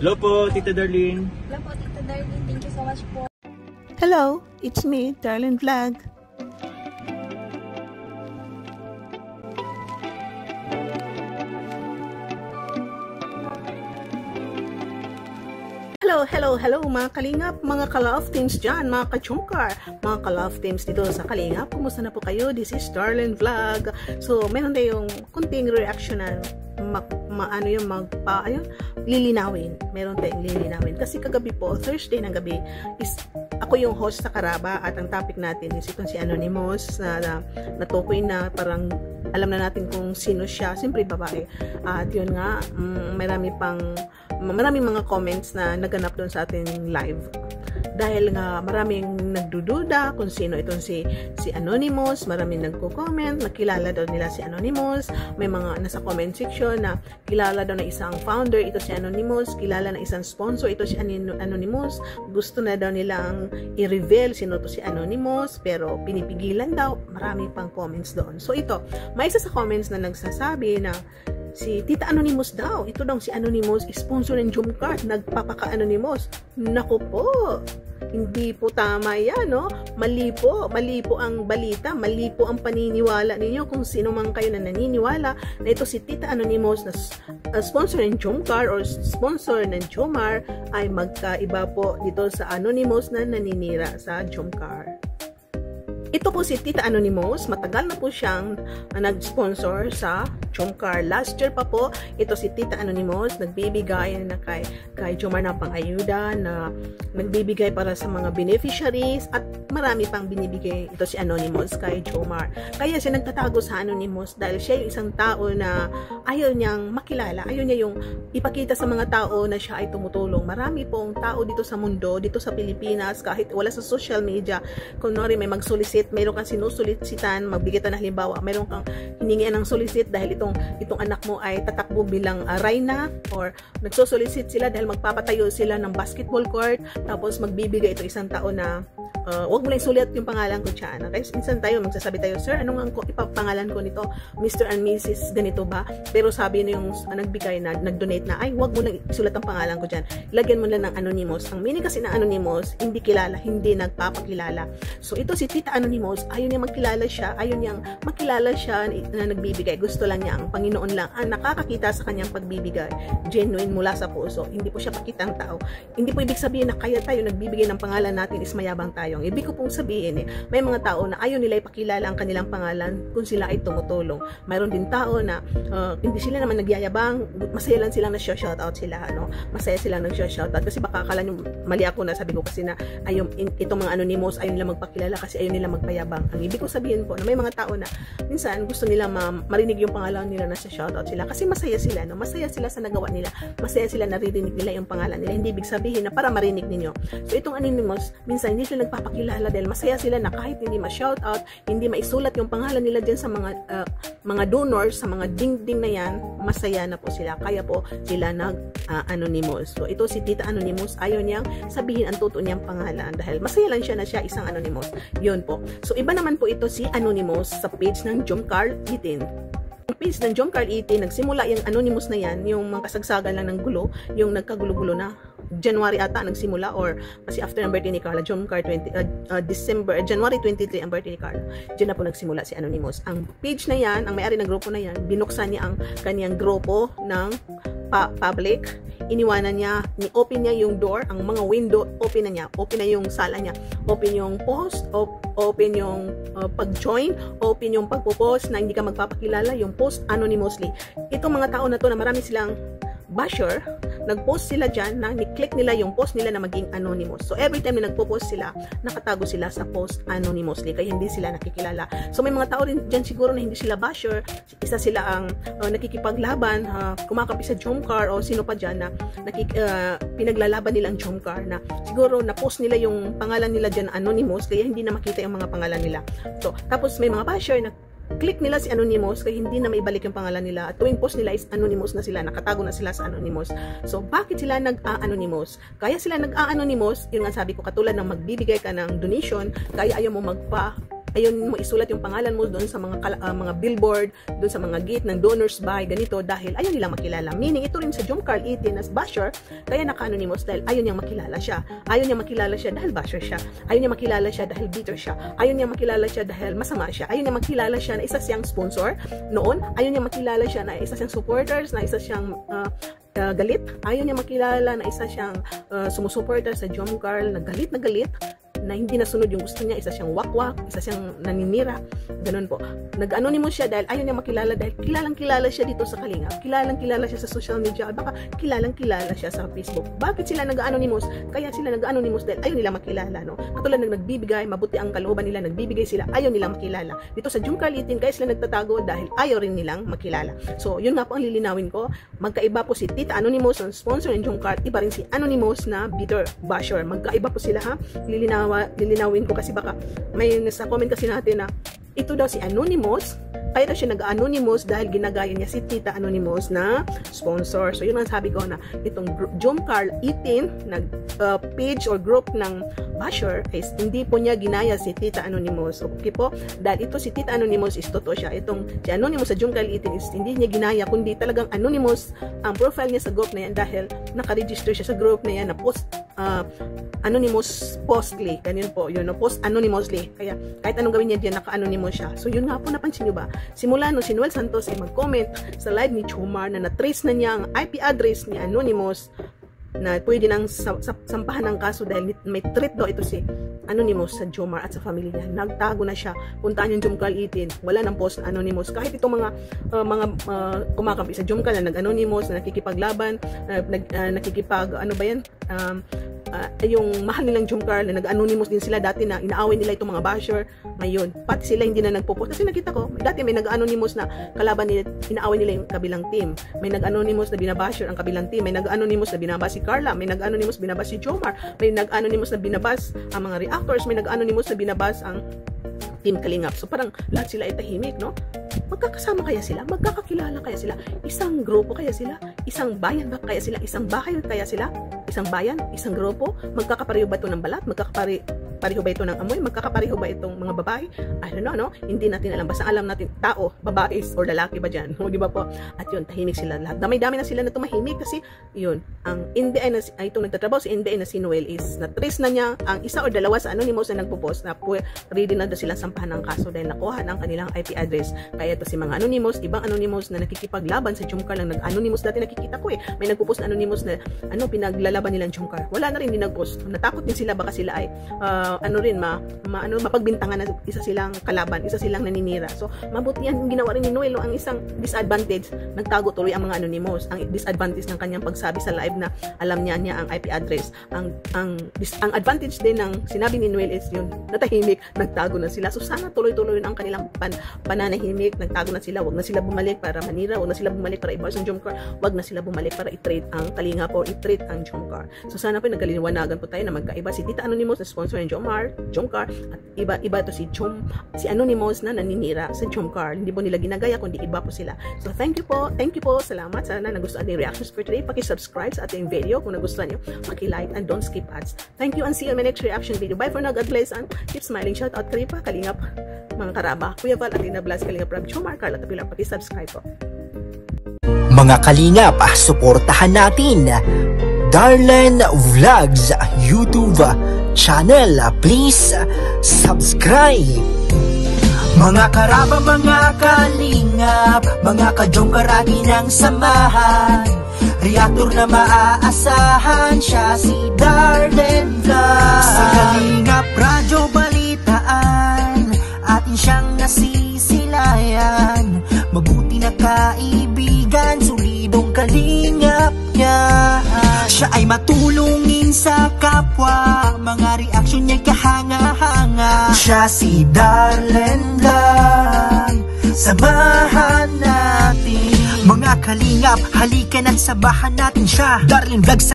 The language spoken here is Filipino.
Hello po, Tita Darlene. Hello po, Tita Darlene. Thank you so much po. Hello, it's me, Darlene Vlog. Hello mga kalingap, mga ka-love teams dyan, mga ka-chungkar, mga ka-love teams dito sa kalingap. Kumusta na po kayo? This is Darlene Vlog. So, meron tayong kunting reaction na lilinawin. Meron tayong lilinawin. Kasi kagabi po, Thursday ng gabi, is ako yung host sa Karaba at ang topic natin is itong si Anonymous na natukoy na parang alam na natin kung sino siya. Siyempre babae. At yun nga, maraming mga comments na naganap doon sa ating live. Dahil nga maraming nagdududa kung sino itong si Anonymous, maraming nagko-comment, nakilala daw nila si Anonymous, may mga nasa comment section na kilala daw na isang founder ito si Anonymous, kilala na isang sponsor ito si Anonymous, gusto na daw nilang i-reveal sino to si Anonymous, pero pinipigilan daw, marami pang comments doon. So ito, may isa sa comments na nagsasabi na si Tita Anonymous daw. Ito daw si Anonymous, sponsor ng Jumcart, nagpapaka-Anonymous. Naku po, hindi po tama yan, no? Mali po ang balita, mali po ang paniniwala ninyo kung sino man kayo na naniniwala na ito si Tita Anonymous na sponsor ng Jumcart or sponsor ng Jomar ay magkaiba po dito sa Anonymous na naninira sa Jumcart. Ito po si Tita Anonymous, matagal na po siyang nag-sponsor sa Jomcart. Last year pa po, ito si Tita Anonymous, nagbibigay na kay Jomar na pang-ayuda, na nagbibigay para sa mga beneficiaries, at marami pang binibigay ito si Anonymous kay Jomar. Kaya siya nagtatago sa Anonymous dahil siya yung isang tao na ayaw niyang makilala, ayaw niya yung ipakita sa mga tao na siya ay tumutulong. Marami pong tao dito sa mundo, dito sa Pilipinas, kahit wala sa social media, kunwari may mag-solicit, mayroon kang sinusolicitan, magbigay na halimbawa, mayroon kang hiningian ng solicit dahil itong anak mo ay tatakbo bilang Reyna, or nagsosolicit sila dahil magpapatayo sila ng basketball court, tapos magbibigay ito isang tao na wag mo lang isulat yung pangalan ko dyan. Kaya minsan tayo magsasabi tayo, sir, anong ipapangalan ko nito? Mr. and Mrs. ganito ba? Pero sabi na yung nagbigay na, nag-donate na, ay wag mo lang isulat ang pangalan ko dyan. Lagyan mo lang ng Anonymous. Ang meaning kasi na Anonymous, hindi kilala, hindi nagpapakilala. So ito si Tita Anonymous, ayaw niya magkilala siya, ayaw niyang makilala siya na nagbibigay. Gusto lang niya ang Panginoon lang ang nakakakita sa kanyang pagbibigay. Genuine mula sa puso. Hindi po siya pakitang tao. Hindi po ibig sabihin na kaya tayo nagbibigay ng pangalan natin is mayabang tayo. Ibig ko pong sabihin may mga tao na ayaw nila ipakilala ang kanilang pangalan kung sila ay tumutulong. Mayroon din tao na hindi sila naman nagyayabang, masaya lang silang na-shoutout sila, no? Masaya silang nag-shoutout kasi baka akala nyo mali ako na sabi ko kasi na itong mga Anonymous ayaw nila magpakilala kasi ayaw nila magpayabang. Ang ibig ko sabihin po na may mga tao na minsan gusto nila marinig yung pangalan nila na sa shoutout sila kasi masaya sila, no? Masaya sila sa nagawa nila, masaya sila naririnig nila yung pangalan nila. Hindi ibig sabihin na para marinig ninyo. So itong Anonymous, minsan hindi sila nagpapakilala dahil masaya sila na kahit hindi ma-shoutout, hindi maisulat yung pangalan nila dyan sa mga donors, sa mga ding-ding na yan, masaya na po sila. Kaya po sila nag-Anonymous. So ito si Tita Anonymous, ayaw niyang sabihin ang totoo niyang pangalan dahil masaya lang siya na siya isang Anonymous. Yun po. So iba naman po ito si Anonymous sa page ng Jomcart 18. Ang page ng Jomcart 18, nagsimula yung Anonymous na yan, yung mga kasagsagan lang ng gulo, yung nagkagulo-gulo na January ata nagsimula, or kasi after ang birthday ni Carla, Jomcart January 23 ang birthday ni Carla. Diyan na po nagsimula si Anonymous. Ang page na yan, ang may-ari ng grupo na yan, binuksan niya ang kaniyang grupo ng public. Iniwanan niya, ni-open niya yung door, ang mga window, open na yung sala niya, open yung post, open yung pag-join, open yung pagpo-post na hindi ka magpapakilala, yung post anonymously. Itong mga tao na to na marami silang basher, nag-post sila dyan na ni-click nila yung post nila na maging anonymous. So every time na nagpo-post sila, nakatago sila sa post anonymously kaya hindi sila nakikilala. So may mga tao rin dyan siguro na hindi sila basher, isa sila ang nakikipaglaban, kumakampi sa Jomcart o sino pa dyan na pinaglalaban nila ang Jomcart na siguro na-post nila yung pangalan nila dyan anonymous kaya hindi na makita yung mga pangalan nila. So tapos may mga basher na click nila si Anonymous kaya hindi na maibalik yung pangalan nila at tuwing post nila is Anonymous na sila, nakatago na sila sa Anonymous. So bakit sila nag-Anonymous? Kaya sila nag-Anonymous, yun nga sabi ko, katulad ng magbibigay ka ng donation, kaya ayaw mo ayun mo isulat yung pangalan mo doon sa mga billboard, doon sa mga gate ng donors by ganito, dahil ayaw nilang makilala. Meaning ito rin sa Jomcar 18 as basher, kaya naka-anonymous dahil ayaw niyang makilala siya. Ayaw niyang makilala siya dahil basher siya. Ayaw niyang makilala siya dahil bitter siya. Ayaw niyang makilala siya dahil masama siya. Ayaw niyang makilala siya na isa siyang sponsor noon. Ayaw niyang makilala siya na isa siyang supporters, na isa siyang galit. Ayaw niya makilala na isa siyang sumusuporta sa Jomcar na galit na hindi nasunod yung gusto niya, isa siyang wakwak, isa siyang naninira, ganun po. Nag-anonymous siya dahil ayaw niya makilala, dahil kilalang-kilala siya dito sa Kalingap, kilalang-kilala siya sa social media, baka kilalang-kilala siya sa Facebook. Bakit sila nag-anonymous? Kaya sila nag-anonymous dahil ayaw nila makilala, no? Katulad ng nagbibigay, mabuti ang kalooban nila, nagbibigay sila, ayaw nilang makilala. Dito sa Jomcar 18, kaya sila nagtatago dahil ayaw rin nilang makilala. So, yun nga po ang lilinawin ko. Magkaiba po si Tita Anonymous, ang sponsor ng Jomcar, iba rin si Anonymous na bitter basher. Magkaiba po sila, ha? Lilinawin ko kasi baka may nasa comment kasi natin na ito daw si Anonymous, kaya daw siya nag-anonymous dahil ginagaya niya si Tita Anonymous na sponsor. So yun ang sabi ko na itong Jomcar 18 na page or group ng basher is hindi po niya ginaya si Tita Anonymous. Okay po? Dahil ito si Tita Anonymous is totoo siya. Itong si Anonymous sa Jomcar 18 is hindi niya ginaya, kundi talagang anonymous ang profile niya sa group na yan dahil nakaregister siya sa group na yan na post anonymous postly. Ganyan po, yun, no? Post anonymously. Kaya kahit anong gawin niya diyan, naka-anonymous siya. So yun nga po, napansin nyo ba? Simula no si Noel Santos ay mag-comment sa live ni Jomar na na-trace na niya ang IP address ni Anonymous na pwede nang sampahan ng kaso dahil may threat daw ito si Anonymous sa Jomar at sa family niya. Nagtago na siya. Puntaan yung Jomcar 18. Wala nang post Anonymous. Kahit itong mga kumakampi sa Jomcar na nag-anonymous, na nakikipaglaban, nakikipag, ano ba yan? Yung mahal nilang Jomcar na nag-anonymous din sila dati na inaaway nila itong mga basher. Ngayon, pati sila hindi na nagpo-post. Kasi nakita ko, dati may nag-anonymous na kalaban nila, inaaway nila yung kabilang team. May nag-anonymous na binabasher ang kabilang team. May nag-anonymous na binabas si Carla. May nag-anonymous na binabas si Jomar. May nag-anonymous na binabas ang mga reactors. May nag-anonymous na binabas ang Team Kalingap. So parang lahat sila ay tahimik, no? Magkakasama kaya sila? Magkakakilala kaya sila? Isang grupo kaya sila? Isang bayan ba kaya sila? Isang bahay kaya sila? Isang bayan? Isang grupo? Magkakapareho ba ito ng balat? Magkakapareho ba ito ng amoy? Magkakapareho ba itong mga babae? I don't know, no? Hindi natin alam. Basta alam natin, tao, babae or lalaki ba dyan? O, di ba po? At yun, tahimik sila lahat. Damay-dami na sila na tumahimik kasi yun, ang NBI na, itong nagtatrabaho si NBI na si Noel is na-trace na niya ang isa o dalawa sa Anonymous na nagpo-post na ready na daw silang sampahan ng kaso dahil nakuha ng kanilang IP address. Kaya ito si mga Anonymous, ibang Anonymous na nakikipaglaban sa Jomcar lang. Nag-Anonymous dati nakikita ko eh. May nagpo-post na Anonymous na pinaglalaban nilang Jomcar. Wala na rin din nag-post. Natakot din sila baka sila ay mapagbintangan na isa silang kalaban, isa silang naninira. So mabuti yan ginawa rin ni Noel. Ang isang disadvantage, nagtago tuloy ang mga Anonymous. Ang disadvantage ng kanyang pagsabi sa live na alam niya ang IP address. Ang advantage din ng sinabi ni Noel is yun, natahimik, nagtago na sila. So sana tuloy-tuloy ang kanilang pananahimik, nagtago na sila, wag na sila bumalik para manira, wag na sila bumalik para i-bars ang Jomcar, wag na sila bumalik para i-trade ang Kalingap o i-trade ang Jomcar. So sana po nagkalinawagan po tayo na magkaiba si Tita Anonymous na sponsor ng Jomcar at iba ito si Anonymous na naninira sa Jomcar. Hindi po nila ginagaya kundi iba po sila. So thank you po, salamat. Sana nagustuhan niyo reactions for today. Paki-subscribe sa ating video kung nagustuhan niyo, paki-like and don't skip ads. Thank you and see you in my next reaction video. Bye for now, God bless and keep smiling. Shout out Karipa, Kalingap, mga karaba, Kuya Val, Atina Blas, Kalingap Rab, Jomar, Carla Tapilar, paki-subscribe po. Mga Kalingap, suportahan natin Darlene Vlogs YouTube channel. Please subscribe. Mga karaba, mga Kalingap, mga ka-Jomcar atin ang samahan. Reactor na maaasahan, siya si Darlene Vlogs. Sa Kalingap Radyo Balitaan, atin siyang nasisilayan. Mabuti na kaibigan, solidong Kalingap niya. Siya ay matulungin sa kapwa, mga reaksyon niya'y kahanga-hanga. Siya si Darlene Vlogs, samahan natin. Mga Kalingap, halika na't sabahan natin siya. Darlene Vlogs.